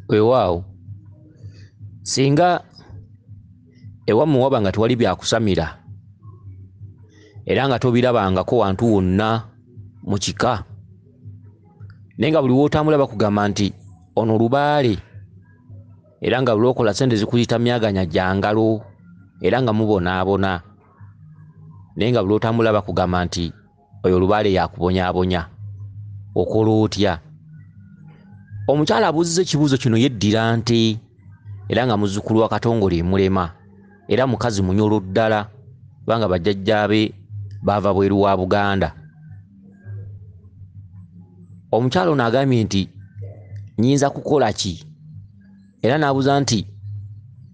Weewaawo singa ewammwe waba nga tewali byakusamira era nga tobirabangako wantu wonna mu kika, naye nga buli wootambula bakugamba nti ono Lubaale, era nga buli okola ssente zikuyita myaganya gya ngalo era nga mubonaabona, naye nga buli otambula bakugamba nti oyo Lubaale yakubonyaabonya, okola otya? Omukyala abuuzizza ekibuuzo kino yeddira nte era nga muzzukulu wa Katongole emulema era mukazi munyolo ddala kubanga bajjajjaabe baava bweru wa Buganda. Omukyala ono agambye nti nnyinza kukola ki? Era n'abuuza nti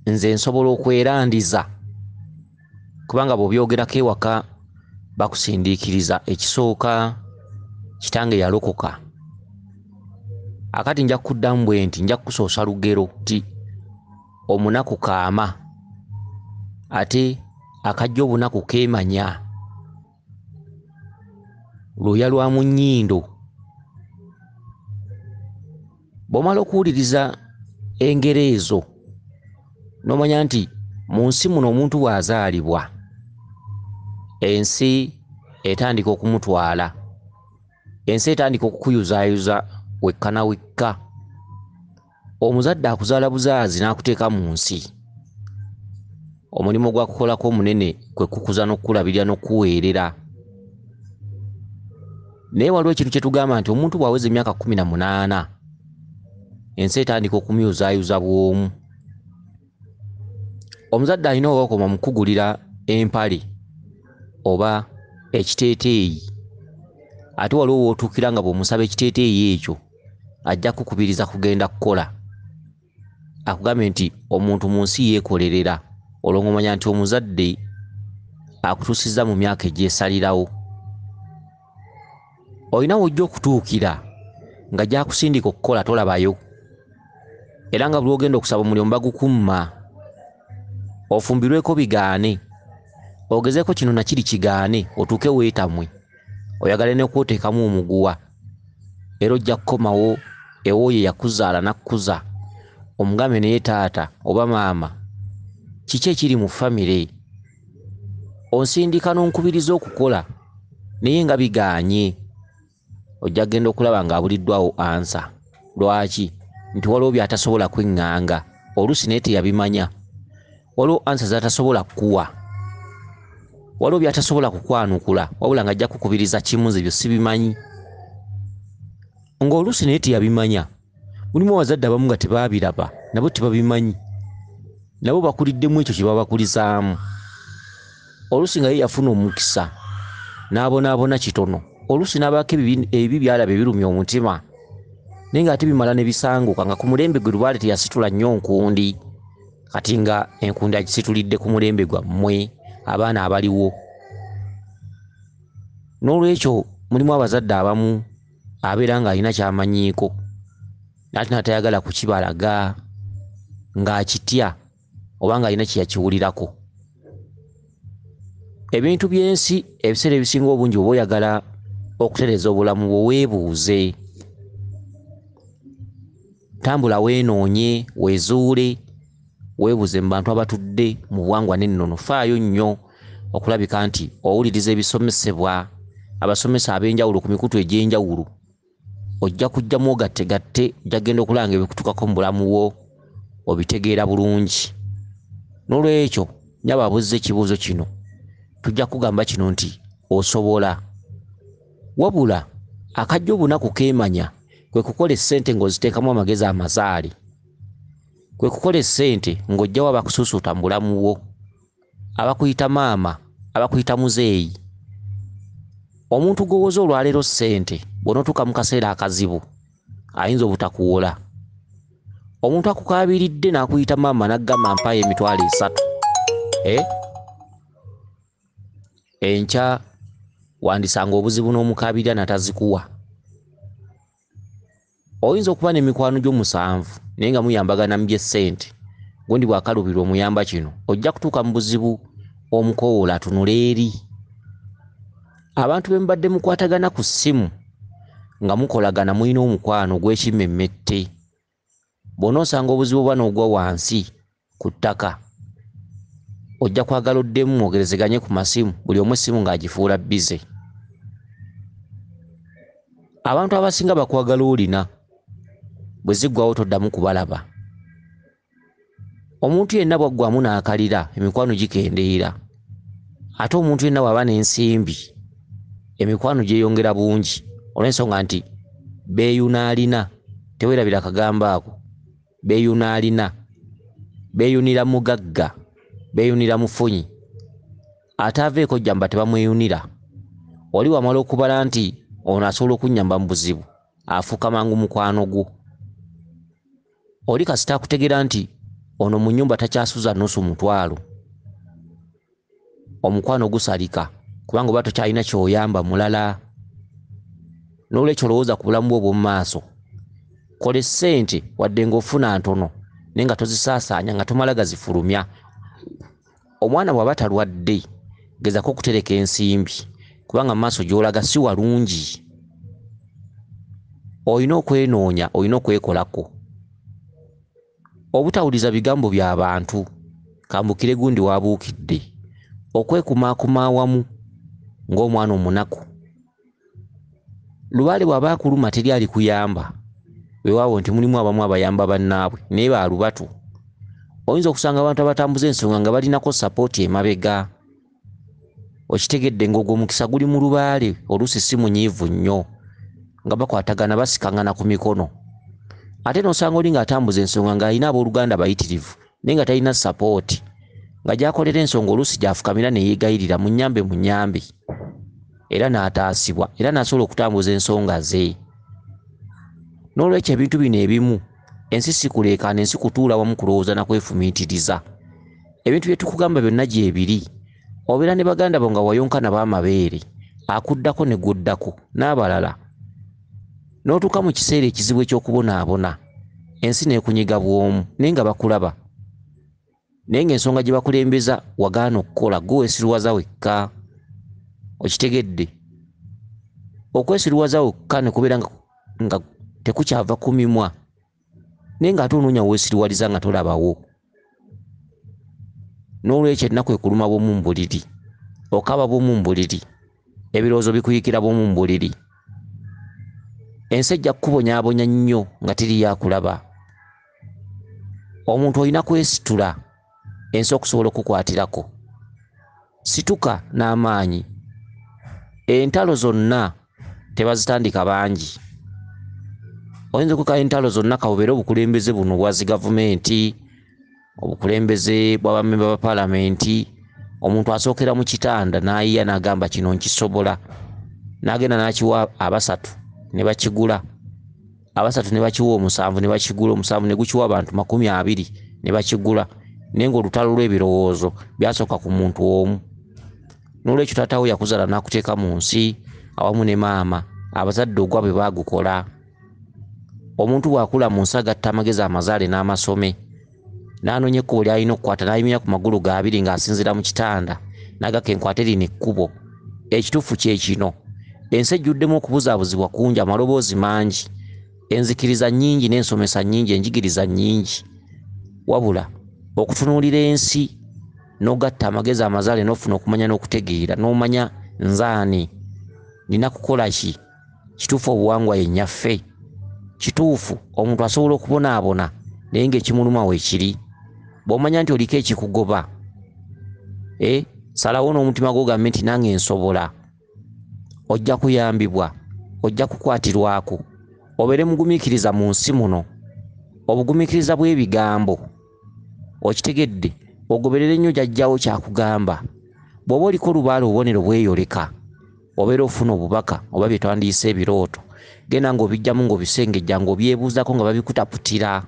nze nsobola okwerandiza kubanga bw'obyogerako ewaka bakusindiikiriza. Ekisooka kitange yalokoka, akati nja kuddamu bwe nti nja kusoosa lugero nti omunaku kaama ate akajja obunaku keemanya, luya lwa mu nnyindo. Bw'omala okuwuliriza engero ezo n'omanya nti mu nsi muno omuntu bw'azaalibwa ensi etandika okumutwala, ensi etandika okukuyuzaayuza wekka na wekka. Omuzadde akuzaala buzaazi n'akuteeka mu nsi, omulimu gwakukolako omunene kwe kukuza n'okukulabirira n'okuweerera. Naye waliwo ekintu kye tugamba nti omuntu bw'aweza emyaka 18 ensi etandika okumuyuzaayuza bw'omu. Omuzadde alina obakoma mukugulira empale oba ekiteeteeyi, ate waliwo wootuukira nga bw'omusaba ekiteeteeyi ekyo ajja kukubiriza kugenda kukola. Akugambye nti omuntu mu nsi yeekolerera, olwo ng'omanya nti omuzadde akutuusizza mu myaka egyesalirawo. Olina wojja okutuukira nga gy'akusindika okukola tolabayo, era nga buli ogenda okusaba omulimu bagukumma, ofumbirweko bigaane, ogezeeko kino na kiri kigaane, otuuke weetamwe, oyagale n'okwoteekamu omuguwa, era ojja kukomawo ewooyo yakuzaala n'akkuza omugambe naye taata oba maama kiki ekiri mu famire, onsindika n'onkubiriza okukola naye nga bigaanye. Ojja kugenda okulaba ng'abuliddwawo ansa. Lwaki? Nti waliwo by'atasobola kweŋŋanga, oluusi naye teyabimanya. Waliwo ansa z'atasobola kukuwa, waliwo by'atasobola kukwanukula, wabula ng'ajja kukubiriza kimu nze byo sibimanyi, ng'oluusi naye teyabimanya. Mulimu abazadde abamu nga tebaabiraba, nabo tebabimanyi, nabo bakuliddemu ekyo kye babakulizaamu. Oluusi nga ye yafuna omukisa n'abonaabona kitono, oluusi n'abaako ebibi byalaba ebirumya omutima, naye ng'ate bimala ne bisanguka nga ku mulembe gwe Lubaale teyasitula nnyo nkundi, kati nga enkundi agisitulidde ku mulembe gwammwe abaana abaliwo. N'olwekyo mulimu abazadde abamu abeera ng'alina kyamanyiiko ate n'atayagala kukibalaga, ng'akitya oba ng'alina kye yakiwulirako. Ebintu by'ensi ebiseera ebisinga obungi oba oyagala okutereeza obulamu bwo weebuuze, tambula weenoonye, weezuule, weebuuze mu bantu abatudde mu buwangwa n'ennono. Faayo nnyo okulabika nti owuliriza ebisomesebwa abasomesa ab'enjawulo ku mikutu egy'enjawulo, ojja kujjamu ogattegatte, ojja kugenda okulanga ebikutukako mu bulamu bwo obitegeera bulungi. N'olwekyo nyaba abuuza ekibuuzo kino, tujja kugamba kino nti osobola, wabula akajja obunaku keemanya kwe kukola essente ng'oziteekamu amagezi amazaale, kwe kukola essente ng'ojjawo abakusuusuuta mu bulamu bwo, abakuyita maama, abakuyita muzeeyi. Omuntu gw'owoza olwaleero ssente bw'onootuuka mu kaseera akazibu ayinza obutakuwola. Omuntu akukaabiridde n'akuyita maama n'aggamba mpaayo emitwalo 3, enkya wandisanga obuzibu n'omukaabirira natazikuwa. Oyinza okuba n'emikwano gyo 7 naye nga muyambagana mu by'essente, gundi bw'akalubirwa omuyamba kino, ojja kutuuka mu buzibu omukowoola atunula eri. Abantu be mubadde mukwatagana ku ssimu nga mukolagana mulina omukwano gw'ekimmemmette, bw'onoosanga obuzibu bwa n'ogwa wansi ku ttaka ojja kwagala oddemu mwogerezeganye ku masimu buli omu essimu ng'agifuula bize. Abantu abasinga bakwagala olina bwe ziggwawo toddamu kubalaba. Omuntu yenna bwaggwamu n'akalira emikwano gikendeera, ate omuntu yenna bw'aba n'ensimbi emikwano gyeyongera bungi olw'ensonga nti beeyuna alina. Teweerabira akagambo ako, beeyuna alina, beeyunira mugagga, beeyunira mufunyi, ate aveeko jjamba tebamweyunira. Oli wamala okubala nti ono asobola okunnyamba mu buzibu, afuuka mangu mukwano gwo. Oli kasita akutegeera nti ono mu nnyumba takyasuza nusu mutwalo, omukwano gusalika kubanga oba tokyalina ky'oyamba mulala. N'olwekyo lowooza ku bulamu bwo obw'omu maaso. Kola essente wadde ng'ofuna ntono naye nga tozisaasaanya nga tomala gazifulumya. Omwana bw'aba talwadde gezako okutereka ensimbi kubanga mu maaso gy'olaga si walungi. Olina okwenoonya, olina okwekolako. Obutawuliza bigambo by'abantu, kambukire gundi waabuukidde. Okwekumaakuma awamu ng'omwana omunaku. Lubaale bw'aba akuluma teri alikuyamba. Weewaawo nti mulimu abamu abayamba bannaabwe naye baalubatu. Oyinza okusanga abantu abatambuza ensonga nga balinako sapooti emabega. Okitegedde ng'ogwo omukisa guli mu Lubaale oluusi si munyiivu nnyo nga bakwatagana basikangana ku mikono. Ate n'osanga oli ng'atambuza ensonga ng'alina abooluganda bayitirivu naye nga talina sapooti, nga gy'akolera ensonga oluusi gy'afukamira ne yeegayirira munnyambe era n'ataasibwa era n'asobola okutambuza ensonga ze. N'olwekyo ebintu bino ebimu ensi si kuleekaana, ensi kutuula wamu kulowooza na kwefumiitiriza. Ebintu bye tukugamba byonna gyebiri. Obeera ne baganda bo nga wayonkana b'amabeere, akuddako ne guddako n'abalala. N'otuuka mu kiseera ekizibu eky'okubonaabona, ensi n'ekunyiga bw'omu naye nga bakulaba. Naye ng'ensonga gye bakulembeza wagaana okukola, gwe weesirwaza wekka. Okitegedde? Okwesirwaza wekka ne kubeera nga tekukyava ku mimwa naye ng'ate onoonya weesiriwaliza nga tolabawo. N'olwekyo ennaku ekuluma bw'omu mu buliri, okaba bw'omu mu buliri, ebirowoozo bikuyikira bw'omu mu buliri. Ensi ejja kukubonyaabonya nnyo nga teri yakulaba. Omuntu olina kwesitula ensi okusobola okukwatirako. Situka n'amaanyi. Entalo zonna tebazitandika bangi. Oyinza okuka entalo zonna kabubeere obukulembeze buno bwazi gavumenti, obukulembeze bw'abamemba ba paalamenti. Omuntu asookera mu kitanda n'ayiya n'agamba kino nkisobola, n'agenda n'akiwa abasatu ne bakigula, abasatu ne bakiwa omusanvu ne bakigula, omusanvu ne gukiwa abantu 20 ne bakigula, naye ng'olutalo lw'ebirowoozo byasooka ku muntu omu. N'olwekyo taatawo yakuzaala n'akuteeka mu nsi awamu ne maama, abazadde ogwa bwe baagukola. Omuntu bw'akula mu nsi agatta amagezi amazaale n'amasome, n'anoonya ekkubo ly'alina okukwata n'ayimira ku magulu ga abiri ng'asinzira mu kitanda n'agaka enkwate lino ekkubo. Ekituufu kye kino. Ensi ejjuddemu okubuzaabuzibwa kungi, amaloboozi mangi, enzikiriza nnyingi n'ensomesa nnyingi, enjigiriza nnyingi. Wabula okutunuulira ensi n'ogatta amagezi amazaale n'ofuna okumanya n'okutegeera n'omanya nzaani nina kukola ki. Kituufu obuwangwa yennyaffe. Kituufu omuntu asobola okubonaabona naye ng'ekimuluma weekiri. Bw'omanya nti oliko ekikugoba, salawo n'omutima gwo gambe nti nange nsobola. Ojja kuyambibwa, ojja kukwatirwako. Obeere mugumiikiriza mu nsi muno, obugumiikiriza bw'ebigambo. Okitegedde? Ogoberere nnyo jjajjawo kyakugamba. Bw'oba oliko Lubaale obubonero bweyoleka, obeera ofuna obubaka oba bye twandiyise ebirooto, genda ng'obijjamu ng'obisengejja ng'obyebuuzako nga babikutaputira.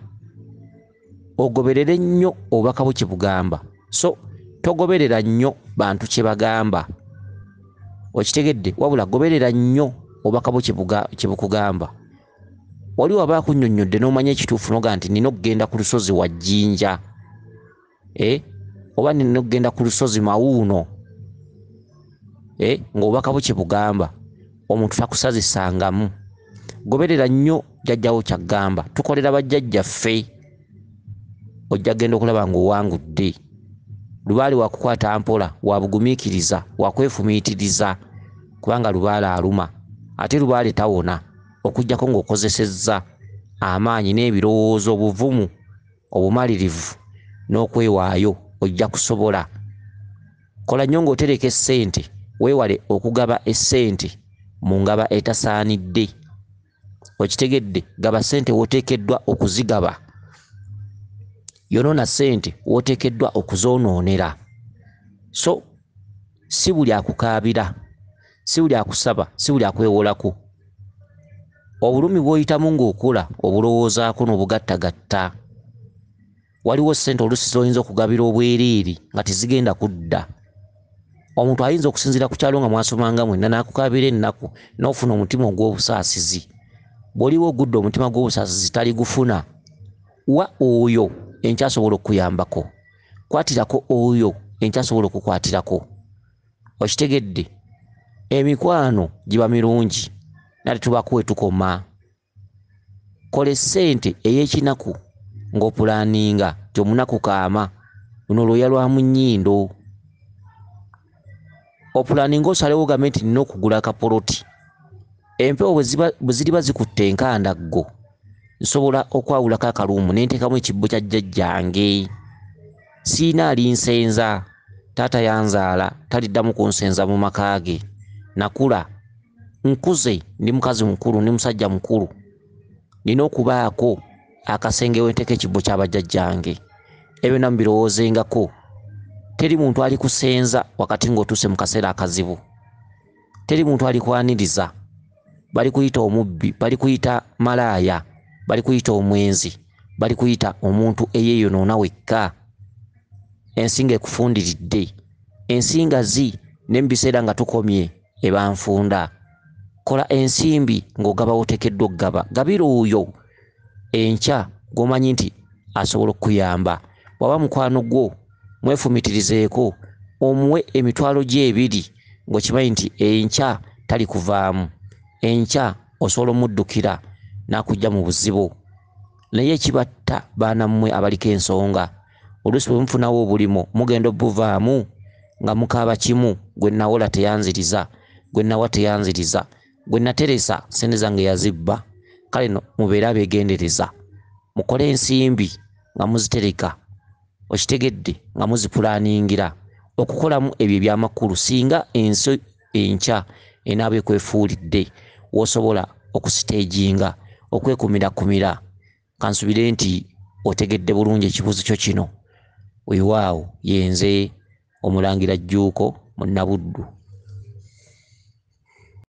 Ogoberere nnyo obubaka bwo kye bugamba, so togoberera nnyo bantu kye bagamba. Okitegedde? Wabula goberera nnyo obubaka bwo kye bukugamba. Oli waba akunnyonnyodde n'omanya ekituufu noga nti nina okugenda ku lusozi wa Jjinja, oba nina okugenda ku lusozi Mawuuno, ng'obubaka bwo kye bugamba, omuntu takusazisangamu. Goberera nnyo jjajjawo ky'agamba. Tukolera bajjajjaffe ojja genda okulaba ng'owangudde. Lubaale wakukwata mpola, wabugumiikiriza, wakwefumiitiriza kubanga Lubaale aluma. Ate Lubaale tawona okujjako ng'okozesezza amaanyi n'ebirowoozo, obuvumu, obumalirivu n'okwewaayo ojja kusobola. Kola nnyo ng'otereka essente, weewale okugaba essente mu ngaba etasaanidde. Okitegedde, gaba ssente w'oteekeddwa okuzigaba. Yonoona ssente w'oteekeddwa okuzoonoonera. So si buli akukaabira, si buli akusaba, si buli akwewolako. Obulumi bw'oyitamu ng'okola obulowoozaako n'obugattagatta. Waliwo ssente oluusi z'oyinza okugabira obwereere nga tezigenda kudda. Omuntu ayinza okusinziira ku kyalo nga mwasomanga mwenna n'akukaabira ennaku n'ofuna omutima ogw'obusaasizi. Bw'oliwo ogudde omutima gw'obusaasizi tali gufuna. Wa oyo enkyasobola okuyambako. Kwatirako oyo enkyasobola okukwatirako. Okitegedde, emikwano giba mirungi nate tubako wetukoma. Kola essente ey'ekinaku ng'opulaaninga gy'omunaku kaama luno lwoya lwa mu nnyindo. Opulaaninga osalewo ogambe nti nina okugula akapoloti. Empewo bwe ziriba zikutte enkandaggo, nsobola okwawulako akaluumu ne nteekamu ekibbo kya jjajjange. Siina alinsenza, taata yanzaala taliddamu kunsenza mu maka ge. Nakula, nkuze, ndi mukazi mukulu, ndi musajja mukulu. Nina okubaako akasenge we nteeka ekibbo ky'abajjajjange. Ebyo na mbirowoozengako. Teri muntu alikusenza wakati ng'otuuse mu kaseera akazibu. Teri muntu alikwaniriza. Bali kuyita omubbi, bali kuyita malaaya, bali kuyita omwenzi, bali kuyita omuntu eyeeyonoona wekka. Ensinga ekufundiridde. Ensingazi ne mu biseera nga tukomye eba nfunda. Kola ensimbi ng'ogaba oteekeddwa okugaba. Gabira oyo enkya gw'omanyi nti asobola okukuyamba. Bw'aba mukwano gwo mwefumitirizeeko, omuwe emitwalo gye 2 ng'okimanyi nti enkya tali kuvaamu. Enkya osobola omuddukira n'akujja mu buzibu. Naye ekibatta baana mmwe abaliko ensonga, oluusi bwe mufunawo obulimo mugenda obuvaamu nga mukaaba kimu, gwe nawola teyanziriza, gwe nawa teyanziriza, gwe nateresa sente zange yazibba. Kale no mubeere abeegendereza. Mukole ensimbi nga muzitereka. Okitegedde, nga muzipulaaningira okukolamu ebyo ebyamakulu singa ensi enkya enaaba ekwefuulidde w'osobola okusiteejinga, okwekuumirakumira. Kansubire nti otegedde bulungi ekibuuzo kyo kino. Weewaawo yenze Omulangira Jjuuko Munabuddu.